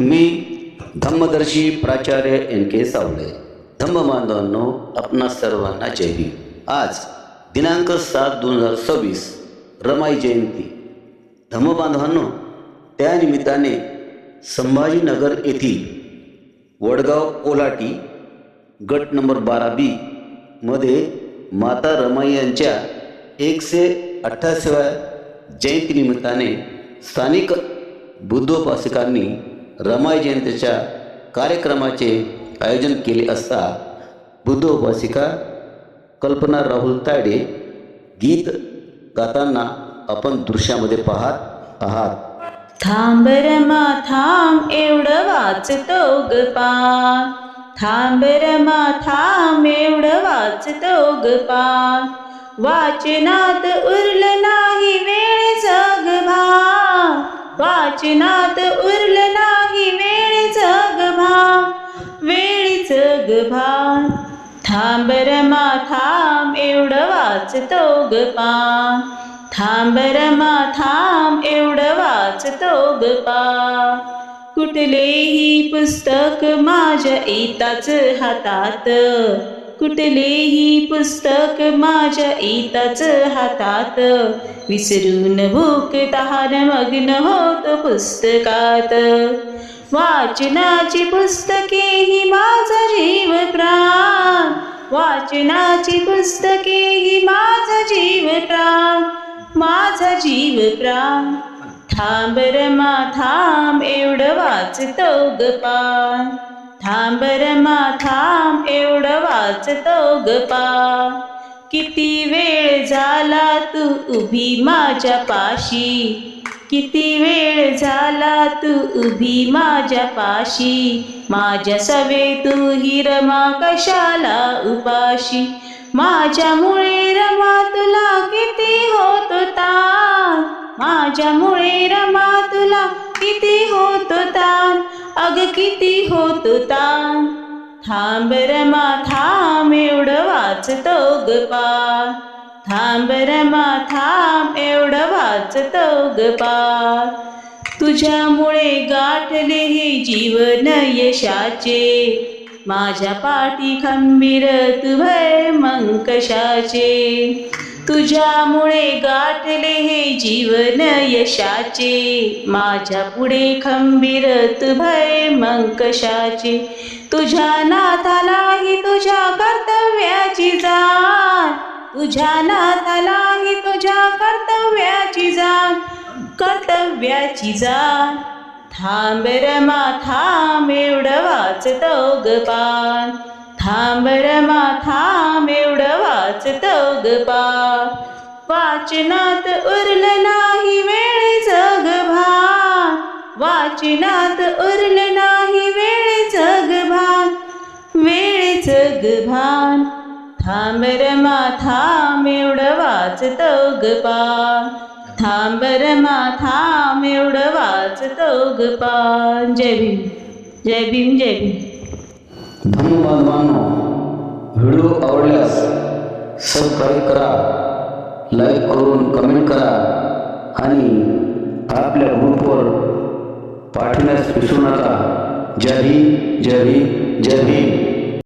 मी धम्मदर्शी प्राचार्य एन के सावळे. धम्म बांधवांनो, आपणा सर्वांना जय भीम. आज दिनांक 7/2026 रमाई जयंती. धम्म बांधवांनो, त्यानिमित्ताने संभाजीनगर येथील वडगाव कोल्हाटी गट नंबर 12B मध्ये माता रमाई यांच्या 128व्या जयंतीनिमित्ताने स्थानिक बुद्धोपासकांनी रमाई जयंतीच्या कार्यक्रमाचे आयोजन केले असता बुद्धोपासिका कल्पना राहुल तायडे गीत गाताना आपण दृश्यामध्ये पाहत आहात. थांब रमा थांब एवढं वाचतो ग पान, थांब रमा थांब एवढं वाचतो ग पान, वाचनात उरलं नाही वेळ जग भान, वाचनात उरलं नाही वेळ जग भान, वेळ जग भान. थांब रमा थांब एवढं वाचतो ग पान, थांब रमा थांब एवढं वाचतो ग पान. कुठलेही पुस्तक माझ्या येताच हातात, कुठलेही पुस्तक माझ्या येताच हातात, विसरून भूक तहान मग्न होतो पुस्तकात. वाचनाची पुस्तके ही माझा जीव प्राण, वाचनाची पुस्तके ही माझा जीव प्राण, माझा जीव प्राण. थांब रमा थांब एवढं वाचतो ग पान, थांब रमा थांब एवढं वाचतो ग पान. किती वेळ झाला तू उभी माझ्या पाशी, किती वेळ झाला तू उभी माझ्या पाशी, माझ्या सवे तू ही रमा कशाला उपाशी. माझ्यामुळे रमा तुला किती होतो ताण, माझ्यामुळे रमा तुला किती होतो ताण, अग किती होतो ताण. थांब रमा थांब एवढं वाचतो ग पान, थांब रमा थांब एवढं वाचतो ग पान. तुझ्यामुळे गाठले हे जीवन यशाचे, माझ्या पाठी खंबीर तू भय मग कशाचे. तुझ्यामुळे गाठले हे जीवन यशाचे, माझ्या पुढे खंबीर तू भय मग कशाचे. तुझ्या नाथालाही तुझ्या कर्तव्याची जाण, तुझ्या नाथालाही तुझ्या कर्तव्याची जाण, कर्तव्याची जाण. थांब रमा थांब एवढं वाचतो ग पान, थांब रमा थांब एवढं वाचतो ग पान. वाचनात उरलं नाही वेळ जग भान, वाचनात उरलं नाही वेळ जग भान, वेळ जग भान. थांब रमा थांब एवढं वाचतो ग पान, थांब रमा थांब एवढं वाचतो ग पान. जय भीम, जय भीम, जय भीम. धम्म बांधवांनो, व्हिडिओ आवडल्यास सबस्क्राईब करा, लाईक करून कमेंट करा आणि आपल्या ग्रुपवर पाठवण्यास विसरू नका. जय भीम, जय भीम, जय भीम.